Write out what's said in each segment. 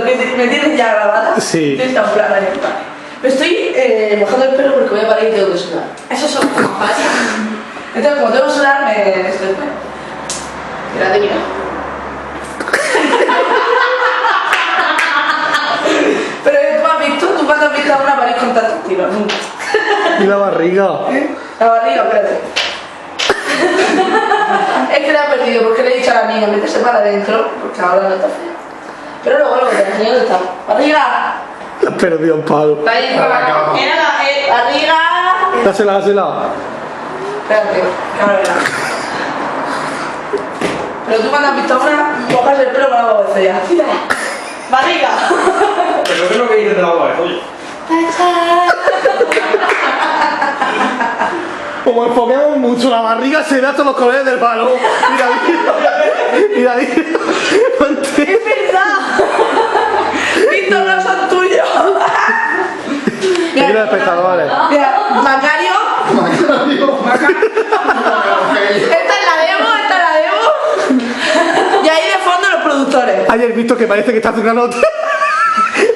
Lo que me tienes ya grabada. Sí. Está en plan ahí. Me estoy mojando el pelo porque voy a parar y tengo que sudar. Eso son cosas básicas. Entonces, como tengo que sudar, me estoy pelo. Mira, mira. Pero tú cuando has visto a una pared con tantos tiros, nunca. ¿Y la barriga? La barriga, espérate. Es que la he perdido porque le he dicho a la niña meterse para adentro, porque ahora no está fea. Pero luego te enseño dónde está. ¡Barriga! La has perdido un palo. Está ahí, era la barriga. Dásela. Espérate, que ahora verás. Pero tú cuando has visto una, mojas el pelo con la babecilla. ¡Barriga! Pero ¿qué es lo que dices de la boca, oye? Como enfoquemos mucho, la barriga se da todos los colores del palo. Mira. ¡Es verdad! ¡Víctor, no son tuyos! Mira, espectadores. Mira, Macario. Esta es la demo. Y ahí de fondo los productores. Ayer visto que parece que está haciendo una nota.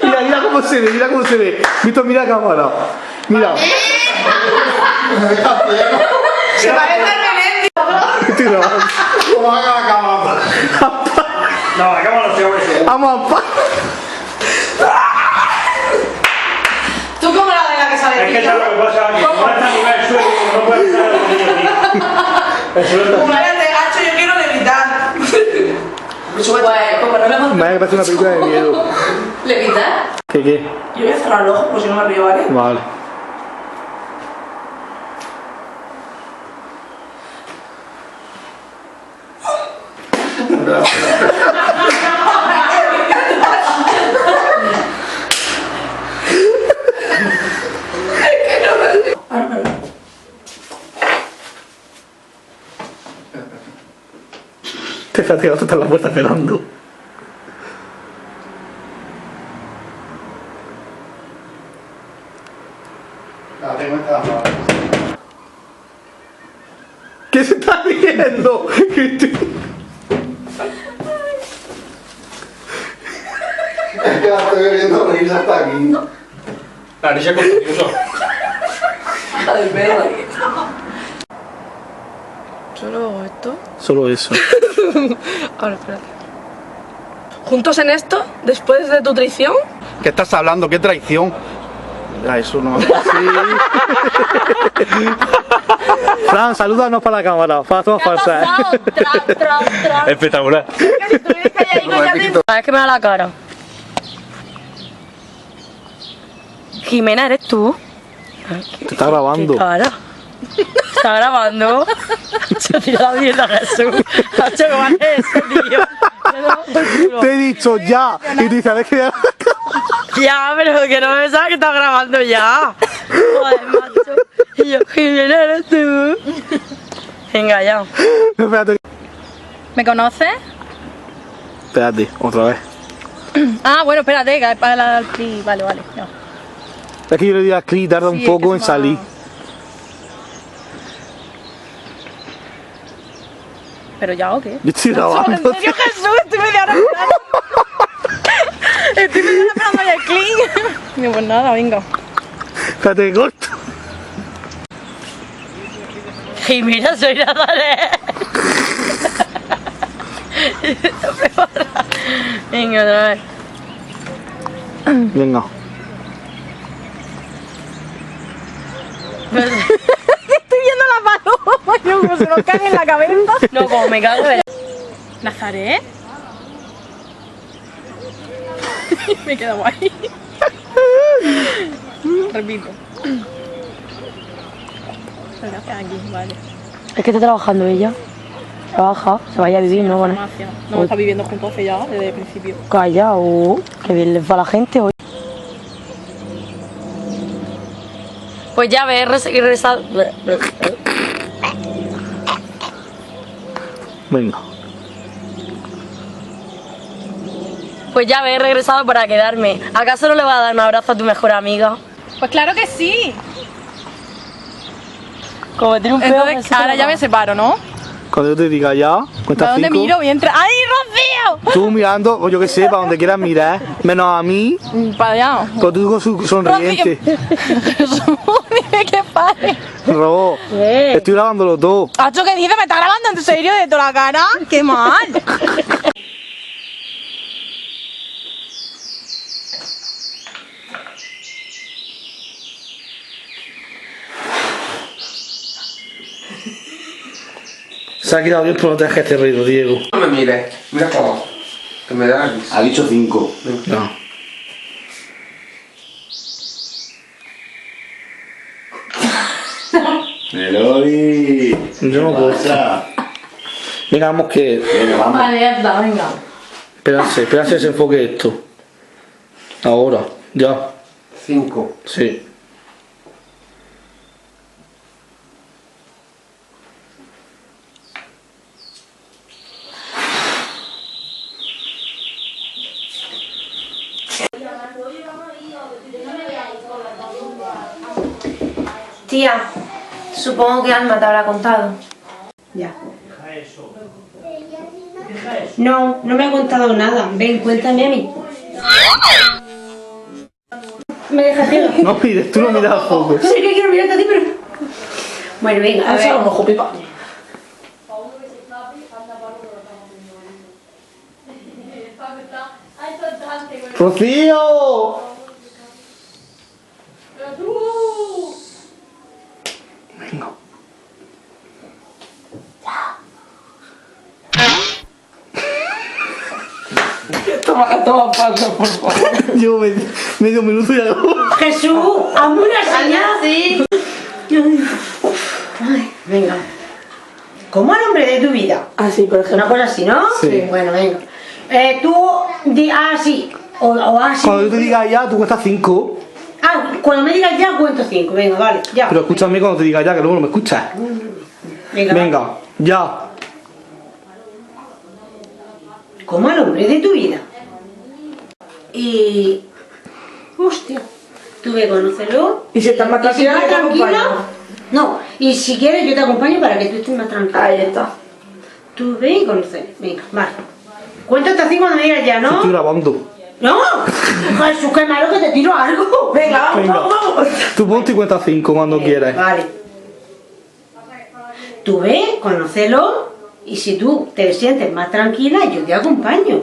Mira cómo se ve. Visto, mira la cámara. Mira. Se parece al Melendi. Estoy grabando. ¿Cómo haga la cámara? No, la cámara no se abre. Vamos a ¿Tú cómo la ves la que sale? Es que sabes lo que pasa, que no está a nivel suelo, no puede estar el niño aquí. El suelo está... Como eres de gacho, yo quiero levitar. Pues, como no le hemos... Me parece una película de miedo. ¿Levitar? ¿Qué? Yo voy a cerrar el ojo por si no me río, ¿vale? Vale. Te fíjate, otro está en la puerta esperando. ¿Qué se está riendo? Es que la estoy viendo reírse hasta aquí. La risa es contagiosa. La del perro. ¿Solo esto? Solo eso. Ahora, espérate. ¿Juntos en esto? ¿Después de tu traición? ¿Qué estás hablando? ¿Qué traición? Ya, eso no es así. Fran, salúdanos para la cámara. Para todas falsas. Espectacular. Es que me da la cara. Jimena, ¿eres tú? Te está grabando. ¿Qué cara? ¿Está grabando? Yo tiro la mierda, Jesús. Hacho, ¿cómo haces eso, tío? Te he dicho ya. Y tú sabes que ya... Ya, pero que no me pensaba que estaba grabando ya. Joder, macho. Y yo, Jimena, ¿eres tú? Venga, ya. Espérate. ¿Me conoces? Espérate, otra vez. Ah, bueno, espérate, que es para el clip. Vale, ya. Es que yo le di a clic, tarda un Sí, poco en es que se me salir. ¿Pero ya o qué? Yo estoy grabando. ¿En serio, Jesús? Estoy media hora esperando. Estoy media hora esperando ya el clip. No, pues nada, venga. Espérate, que corto. Jimena, soy Nazaret. Venga, otra vez. Venga. Estoy viendo la paloma. Yo, como se nos cae en la cabeza. No, como me cago de... ¿Nazaret? Me quedo guay. Repito. Gracias aquí, vale. Es que está trabajando ella. Trabaja, se vaya a vivir, ¿no? Bueno, Farmacia. No, está viviendo juntos hace ya, desde el principio. calla, que bien les va a la gente hoy. Pues ya ves, regresado. Venga. Pues ya ves, he regresado para quedarme. ¿Acaso no le vas a dar un abrazo a tu mejor amiga? Pues claro que sí. Como tiene un pelo. Entonces, ahora ya me separo, ¿no? Cuando yo te diga ya, cuenta ¿Para dónde 5. miro? Voy a entrar. ¡Ay, Rocío! Tú mirando, o yo que sé, para donde quieras mirar, menos a mí, Para allá. pues tú con su sonriente. Jesús, dime que pare. Robo, estoy grabándolo todo. ¿Acho qué dices? ¿Me está grabando en serio de toda la cara? ¡Qué mal! Se ha quedado bien, pero no te dejes este ruido, Diego. No me mires, mira para abajo. Que me da la risa. Ha dicho 5. No. Melody. Yo no puedo. Venga, vamos que. Venga, vamos. Vale, ya está, venga. Espérate que se enfoque esto. Ahora, ya. 5. Sí. Tía, supongo que Alma te habrá contado. Ya. No, no me ha contado nada. Ven, cuéntame a mí. Me dejas ciego. No mires, tú no miras al foco. Sé que quiero mirarte a ti, pero... Bueno, venga, a Eso ver. a lo mejor pipa. ¡Rocío! Venga. Toma falta, por favor. Llevo medio minuto y algo. Jesús, hazme una señal. Sí. Ay, venga. ¿Cómo al hombre de tu vida? Así, por ejemplo. Una cosa así, ¿no? Sí. Bueno, venga. Tú di así. O así. Cuando yo te diga ya, tú cuentas 5. Ah, cuando me digas ya, cuento 5. Venga, vale, ya. Pero escúchame cuando te diga ya, que luego no me escuchas. Venga. Venga, ya. ¿Cómo al hombre de tu vida? Y... Hostia. Tú ve, conócelo. Y si estás más tranquila, más yo te tranquila... acompaño. No, y si quieres yo te acompaño para que tú estés más tranquila. Ahí está. Tú ve y conócelo. Venga, vale. Cuento hasta 5 cuando me digas ya, ¿no? Estoy grabando. ¡No! Jesús, qué malo que te tiro algo. Venga, vamos, Venga. vamos. Tú ponte y cuenta 5 cuando quieras. Vale. Tú ve, conócelo, y si tú te sientes más tranquila, yo te acompaño.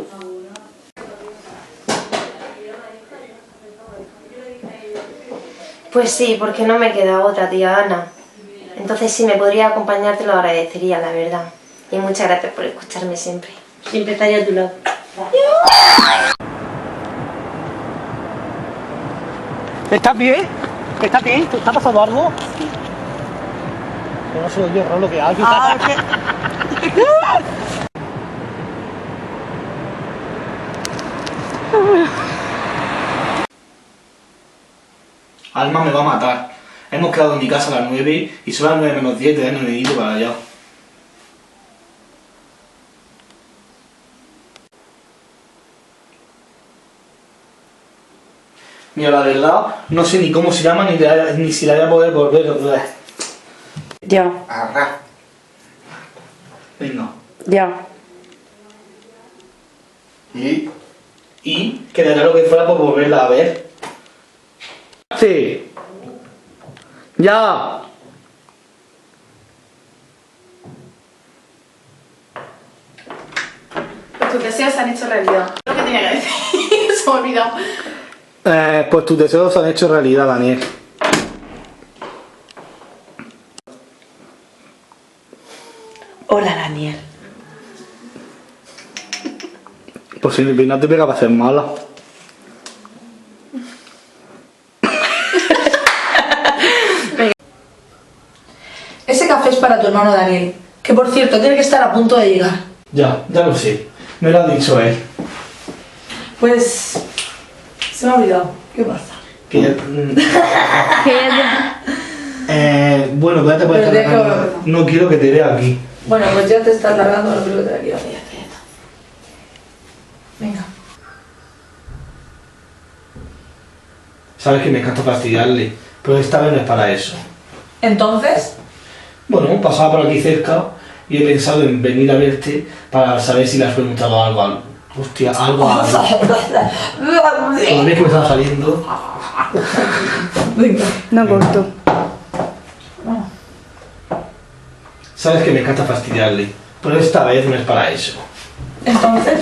Pues sí, porque no me queda otra, tía Ana. Entonces, si me podría acompañar, te lo agradecería, la verdad. Y muchas gracias por escucharme siempre. Siempre estaré a tu lado. ¿Estás bien? ¿Estás bien? ¿Te está pasando algo? No sé yo, Rolo, que hay. Alma me va a matar. Hemos quedado en mi casa a las 9 y son las 9 menos 10 de no he ido para allá. Mira, la verdad, no sé ni cómo se llama ni si la voy a poder volver otra vez. Ya, Arra. Venga. ya. Y Quedaría lo que fuera por volverla a ver. Sí. Ya. Pues tus deseos se han hecho realidad. Lo que tenía que decir. Se me ha olvidado. Pues tus deseos se han hecho realidad, Daniel. Hola, Daniel. Pues si no te pega para ser mala. Ese café es para tu hermano Daniel. Que por cierto, tiene que estar a punto de llegar. Ya lo sé. Me lo ha dicho él. Pues... Se me ha olvidado. ¿Qué pasa? Que ya, bueno, ya te puedes Pero estar dejo- largando. No quiero que te vea aquí. Bueno, pues ya te estás largando, no creo que te la quiero. Ya está. Venga. Sabes que me encanta fastidiarle, pero esta vez no es para eso. Entonces... Bueno, pasaba por aquí cerca y he pensado en venir a verte para saber si le has preguntado algo. Hostia, algo a... Cuando ves que me estaba saliendo... Venga. No corto. Sabes que me encanta fastidiarle, pero esta vez no es para eso. Entonces...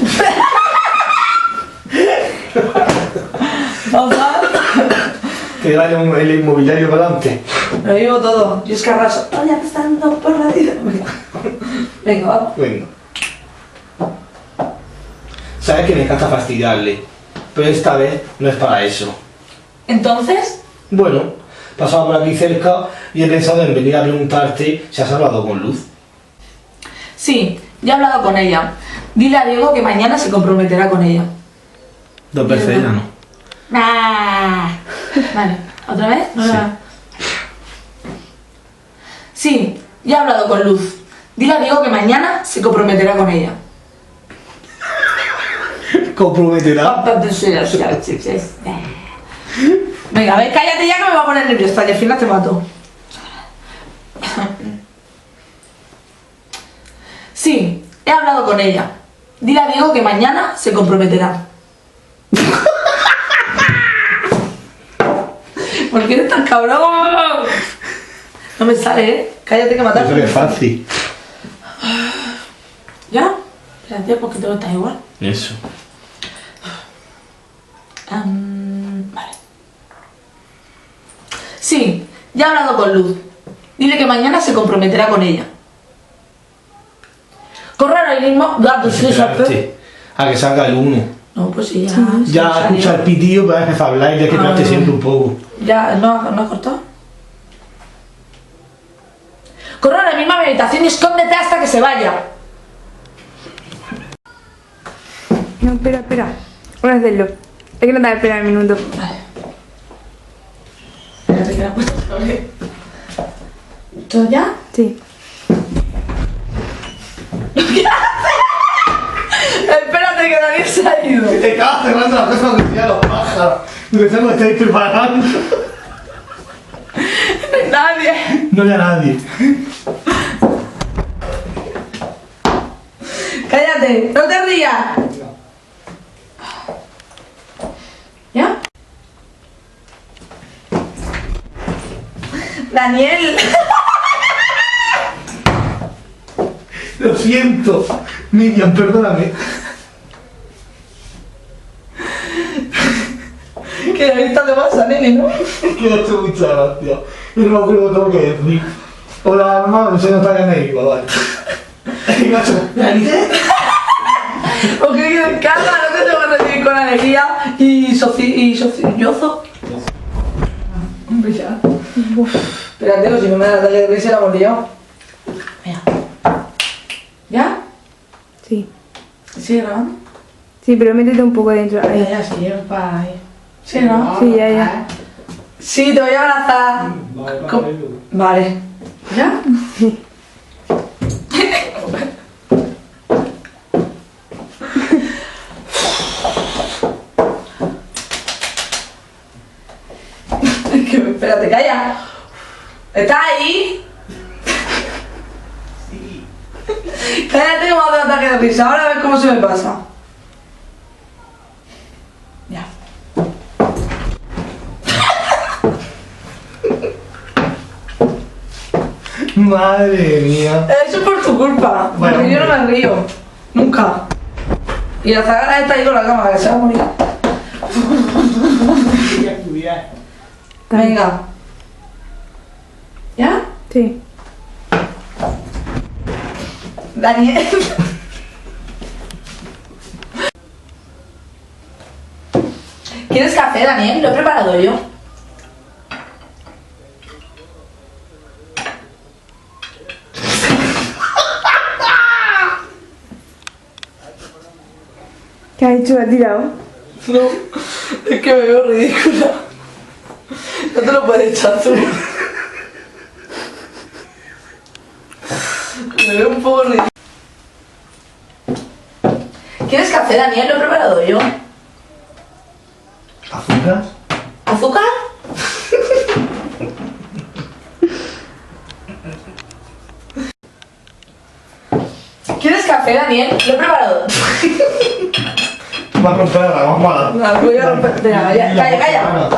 Vamos a... Que vaya el inmobiliario para adelante. Lo digo todo. Yo es que arraso. Oye, me está dando por la vida. Venga, vamos. Venga. Sabes que me encanta fastidiarle, pero esta vez no es para eso. Entonces... Bueno, pasaba por aquí cerca y he pensado en venir a preguntarte si has hablado con Luz. Sí, ya he hablado con ella. Dile a Diego que mañana se comprometerá con ella. 2 veces ya no. Vale, ¿otra vez? No, Sí. Sí, ya he hablado con Luz. Dile a Diego que mañana se comprometerá con ella. Comprometerá. Venga, a ver, cállate ya que me va a poner nerviosa y al final te mato. Sí, he hablado con ella. Dile a Diego que mañana se comprometerá. ¿Por qué eres tan cabrón? No me sale, ¿eh? Cállate que matar. Eso que es fácil. ¿Ya? Espérate, porque todo está igual. Eso. Vale. Sí, ya he hablado con Luz. Dile que mañana se comprometerá con ella. Correr ahí mismo. Esperarte a que salga el 1. No, pues sí, ya. Ya salió. escucha el pitillo para empezar a hablar y ya que te siempre un poco. Ya, ¿no has cortado? Corre a la misma habitación y escóndete hasta que se vaya. No, espera. Voy a hacerlo. Hay que no te voy a esperar un minuto. Vale. Espérate que la he puesto otra vez. ¿Todo ya? Sí. Espérate que Daniel se ha ido. Te acabas cerrando la cosa que ya los pájaros. Pensando que estáis preparando. Nadie. No hay a nadie. Cállate, no te rías. ¿Ya? Daniel. Lo siento. Miriam, perdóname. Que ahorita te pasa, nene, ¿no? Que no hace mucha gracia. Yo no me acuerdo lo que tengo que decir. Hola, mamá, no sé, no está en el vale. ¿Qué macho? ¿Me dices? Porque que me encanta, no te tengo que recibir con alegría y socioso. Hombre, ya. Espérate, si no me da la talla de risa la hemos liado. Mira. ¿Ya? Sí. ¿Sigue grabando? Sí, pero métete un poco dentro. Ahí. Ya, sí, es para ahí. ¿Sí, no? Sí, ya. Sí, te voy a abrazar. Vale. ¿Ya? Espérate, calla. ¿Estás ahí? Sí. Cállate que me va a dar ataque de risa. Ahora a ver cómo se me pasa. Ya. Madre mía. Eso es por tu culpa. Bueno, porque yo no me río. Nunca. Y la zagara está ahí con la cámara, que se va a morir. Venga. ¿Ya? Sí. Daniel. ¿Quieres café, Daniel? Lo he preparado yo. ¿Qué has hecho? ¿La has tirado? No, es que me veo ridícula. No te lo puedes echar tú. Me veo un poco ridícula. ¿Quieres café, Daniel? Lo he preparado yo. ¿Azúcar? ¿Azúcar? café, Daniel? Lo he preparado. Va a romper la goma. No, voy a romper. Espera, ya, calla.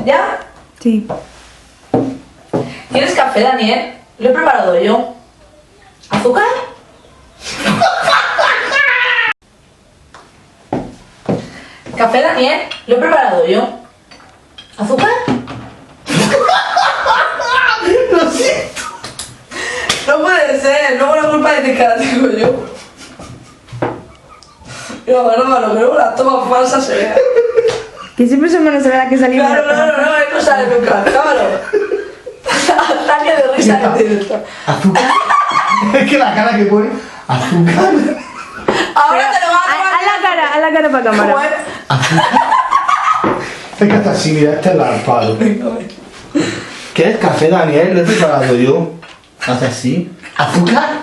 ¿Ya? Sí. ¿Quieres café, Daniel? Lo he preparado yo. ¿Azúcar? ¿Café, Daniel? Lo he preparado yo. ¿Azúcar? Lo siento. No puede ser, luego la culpa de que la tengo yo. No, lo creo que las tomas falsas se vean. Que siempre somos nosotras las que salimos. Claro, él no sale nunca, cámalo. Ataque de risa en directo. ¿Azúcar? Es que la cara que pone. ¿Azúcar? Ahora te lo vas a tomar. Haz la cara para cámara. ¿Cómo es? Es que hasta así, mira, este es el palo. ¿Quieres café, Daniel? Lo he preparado yo. Hace así. ¿Azúcar?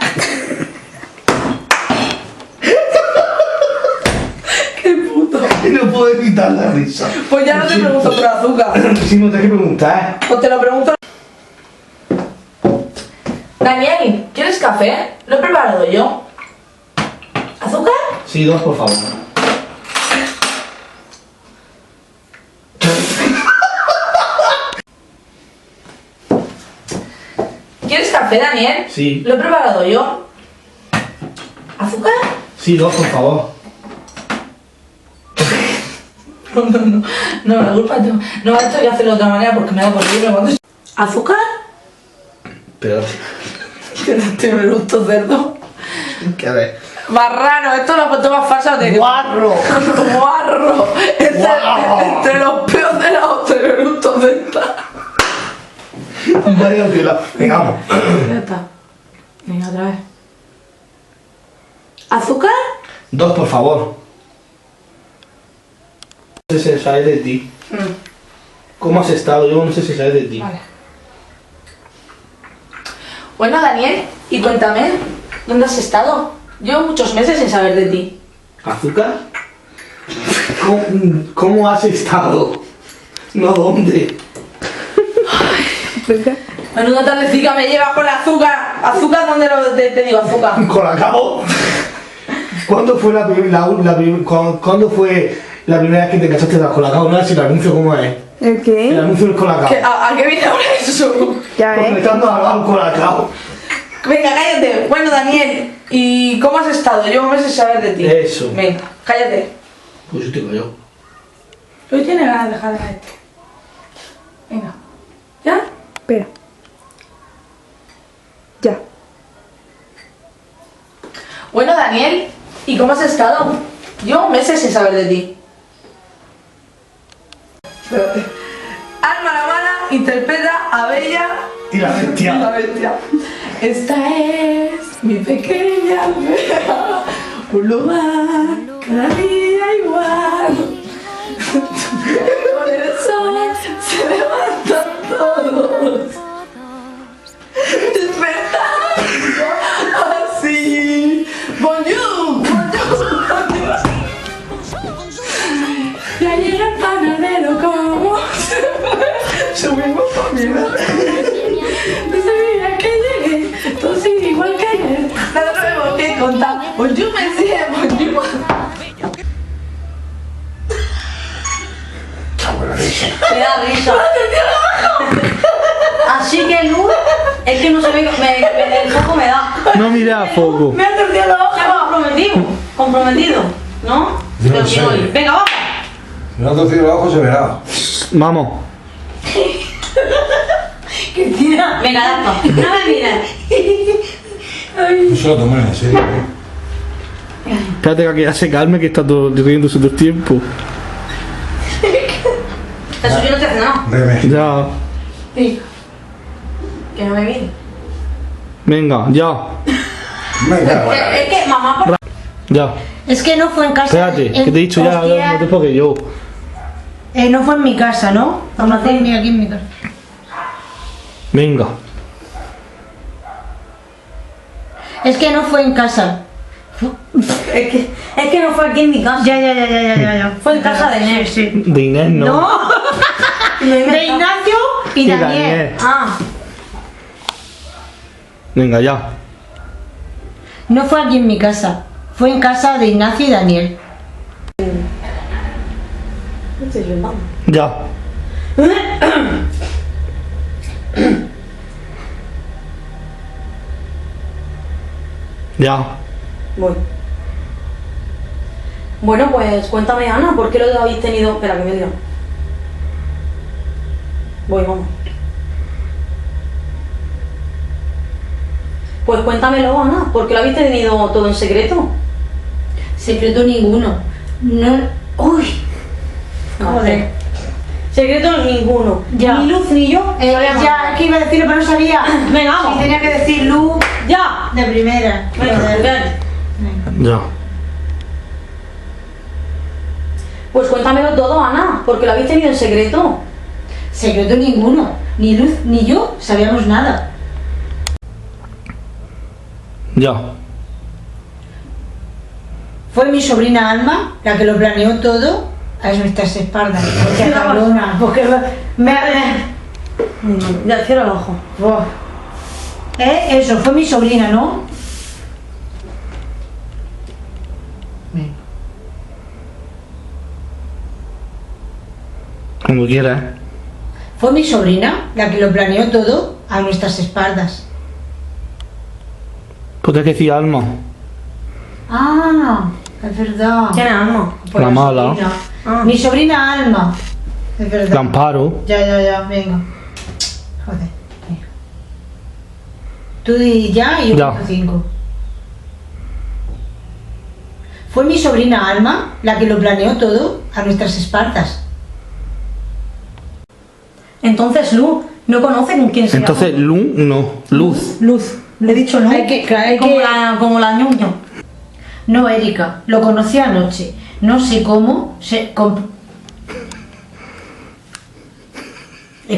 Qué puto. Y no puedo evitar la risa. Pues ya no te pregunto por azúcar. Si no te hay que preguntar. Pues te lo pregunto. Daniel, ¿quieres café? Lo he preparado yo. ¿Azúcar? Sí, 2, por favor. ¿Quieres café, Daniel? Sí. Lo he preparado yo. ¿Azúcar? Sí, 2, por favor. No, la culpa es yo. No, esto hay que hacerlo de otra manera porque me da por libre cuando... ¿Azúcar? Pero... Te me gusta cerdo. ¿Qué ver? Marrano, esto lo puesto más falso de... ¡Guarro! ¡Guarro! Entre los peos de la hostia me gusta cerdo. Vaya tela. Venga, vamos. Ya está. Venga, otra vez. ¿Azúcar? 2, por favor. No sé si sabe de ti. ¿Cómo has estado? Yo no sé si sabe de ti. Vale. Bueno, Daniel, y cuéntame, ¿dónde has estado? Llevo muchos meses sin saber de ti. ¿Azúcar? ¿Cómo has estado? No, ¿dónde? Menuda tardecica me llevas con el azúcar. ¿Azúcar? ¿Dónde te digo azúcar? ¿Colacao? ¿Cuándo fue ¿cuándo fue la primera vez que te cachaste de las Colacao? No sé si el anuncio cómo es. ¿El qué? El anuncio del Colacao. ¿A qué viene ahora eso? Ya ves. Conectando al Colacao. Venga, cállate. Bueno, Daniel, ¿y cómo has estado? Llevo meses sin saber de ti. Eso. Venga, cállate. Pues yo te callo. Hoy tiene ganas de dejar de cállate. Venga. ¿Ya? Espera. Ya. Bueno, Daniel, ¿y cómo has estado? Llevo meses sin saber de ti. Alma la mala interpreta a Bella Y la bestia. la bestia. Esta es mi pequeña aldea, un lugar cada día igual. Con el sol se levantan todos, despertando así. Bonjour, bonjour, bonjour. Ya llega el panadero como subimos comida. Desde el día que llegué, todo sigue igual que ayer. Nada nuevo que contar. Bonjour, monsieur, bonjour. Me da risa. Así que luz, es que no se ve, el foco me da. No mira a foco. Me ha torcido los ojos. Está comprometido, ¿no? Pero si no, venga, vamos. Si no te cierro el ojo se verá. Vamos. Cristina, venga, Dato, no me mires. No se lo tomen en serio. Espérate que ya se calme que está todo riéndose todo el tiempo. Eso yo no te hace nada. Reme. Ya. Sí. Que no me mire. Venga, ya. Venga, bueno. Es que mamá, Ya. es que no fue en casa. Espérate, que te he dicho ya Hostia. no te porque yo. No fue en mi casa, ¿no? No fue aquí en mi casa. Venga. Es que no fue en casa. Es que no fue aquí en mi casa. Ya. Fue en casa de Inés. Sí. De Inés no. No. De Ignacio y Y Daniel. Daniel. Ah. Venga, ya. No fue aquí en mi casa, fue en casa de Ignacio y Daniel. Ya. Ya. Voy. Bueno, pues cuéntame, Ana, ¿por qué lo habéis tenido? Espera, que me diga. Voy, vamos. Pues cuéntamelo, Ana, ¿por qué lo habéis tenido todo en secreto? Secreto ninguno. No. Uy. Joder. Secreto ninguno. Ya. Ni Luz ni yo. Ya, es que iba a decirlo, pero no sabía. Venga, vamos. Sí, tenía que decir Luz. Ya. De primera. Venga, Ya. pues cuéntamelo todo, Ana, porque lo habéis tenido en secreto. Secreto ninguno. Ni Luz ni yo sabíamos nada. Ya. Fue mi sobrina Alma la que lo planeó todo a nuestras espaldas. Qué cabrona, porque me... Ya, cierra el ojo. Eso, fue mi sobrina, ¿no? Como quieras. Fue mi sobrina la que lo planeó todo a nuestras espaldas. Pues hay que decir Alma. Ah, es verdad. ¿Quién es Alma? La mala. Sobrina. Mi sobrina Alma. Es verdad. La Amparo. Ya, venga. Joder, venga. Tú di ya y yo Ya. cuento 5. Fue mi sobrina Alma la que lo planeó todo a nuestras espaldas. Entonces Luz no conoce con quién se Entonces, Luz, no. Luz. Luz. Le he dicho no. Como la ñoño. No, Erika. Lo conocí anoche. No sé cómo Es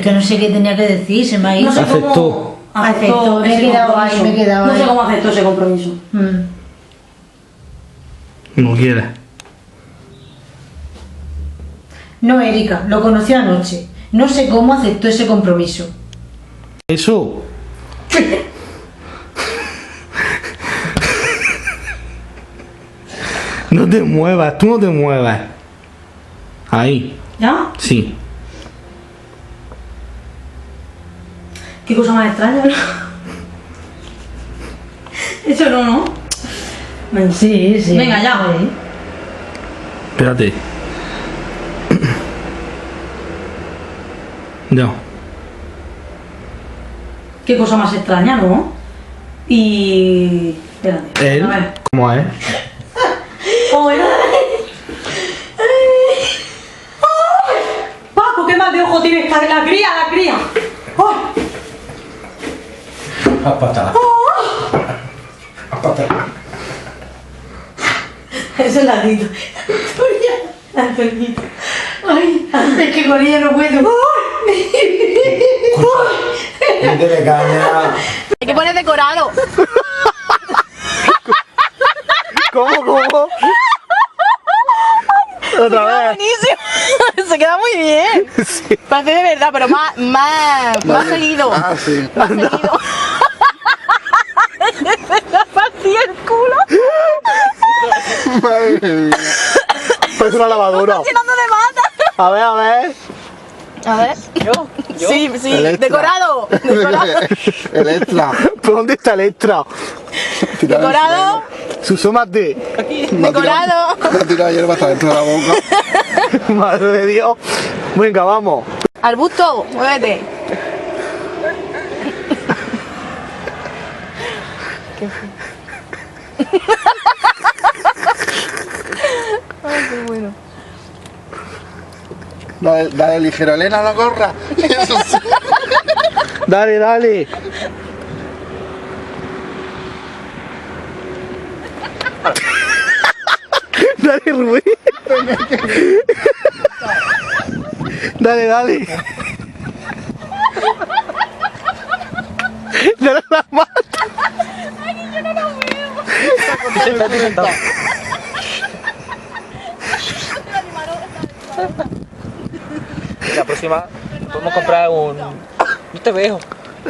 que no sé qué tenía que decir, se me ha ido. No sé cómo Aceptó. Me he quedado ahí, No sé cómo aceptó ese compromiso. No quieres. No, Erika. Lo conocí anoche. No sé cómo aceptó ese compromiso. Eso. No te muevas, tú no te muevas. Ahí. ¿Ya? Sí. Qué cosa más extraña, ¿no? Eso no. Sí. Venga, ya. Espérate. Ya. Qué cosa más extraña, ¿no? Y... Espérate. ¿Él? A ver. ¿Cómo es? ¿Cómo era? Paco, ¿qué más de ojo tiene esta? La cría. ¡Ay! Eso es ladito. La enfermita. Ay, es que con ella no puedo. Métele caña. Hay que poner decorado. ¿Cómo? Otra vez. Buenísimo. Se queda muy bien. Sí. Parece de verdad, pero más seguido. Ah, sí. Más seguido. Partí el culo. Madre mía. Parece una lavadora. Llenando de mata. A ver. A ver. ¿Yo? Sí. Electra. Decorado. El extra. ¿Por dónde está el extra? Decorado. Susómate. Decorado. Me ha tirado hierba hasta dentro de la boca. Madre de Dios. Venga, vamos. Arbusto, muévete. ¿Qué fue? Ay, qué bueno. Dale ligero, Elena, no corra. Eso sí. Dale. Dale, Rubén. Dale. Dale la mano. La próxima podemos comprar un... No te veo.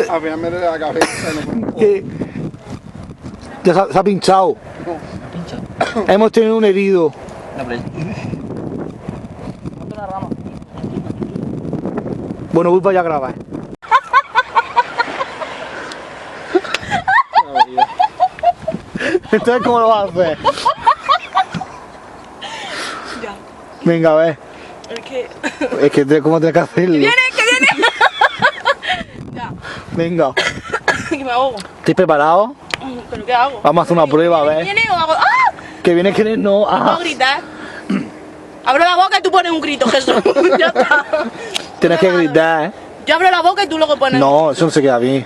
A mí me duele la cabeza. No puedo. ¿Qué? Ya se ha pinchado. Hemos tenido un herido. No, pero... Monta una rama. Bueno, voy para allá a grabar. Entonces, ¿cómo lo vas a hacer? Ya. Venga, a ver. Es que ¿cómo tienes que hacerlo? ¡Que viene! Ya. Venga. Que me ahogo. ¿Estáis preparados? ¿Pero qué hago? Vamos a hacer una prueba, a ver. ¿Viene o hago...? ¡Ah! Que viene, que no. Puedo Ah, gritar. Abro la boca y tú pones un grito, Jesús. Ya está. tienes que gritar, ¿eh? Yo abro la boca y tú luego pones... No, eso no se queda bien.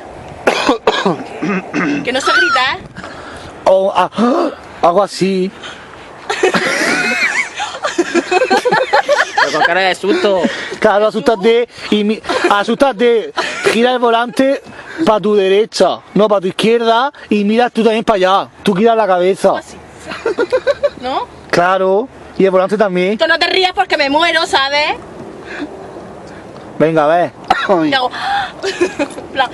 Que no sé gritar. O algo así. Pero con cara de susto. Claro, asústate y asústate. Gira el volante para tu derecha, no para tu izquierda, y miras tú también para allá. Tú giras la cabeza. ¿No? Claro, y el volante también. Tú no te rías porque me muero, ¿sabes? Venga, a ver. Y hago... plan...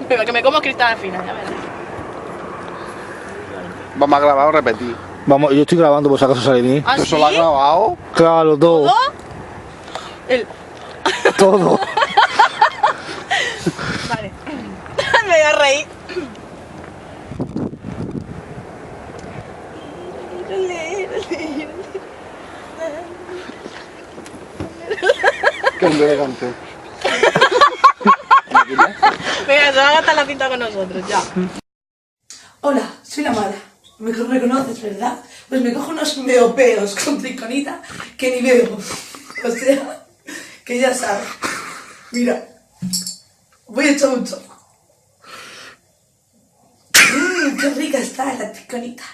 Que me como cristal al final, ya verás. Vamos a grabar o repetir. Vamos, yo estoy grabando por si acaso sale bien. ¿Ah, ¿Eso sí? lo has grabado? Claro, todo. ¿Todo? El... Todo. Vale. Me voy a reír. Qué elegante. Venga, se va a gastar la cinta con nosotros, ya. Hola, soy la mala. Me reconoces, ¿verdad? Pues me cojo unos meopeos con triconita que ni veo. O sea, que ya sabes. Mira, voy hecho mucho. Qué rica está la triconita.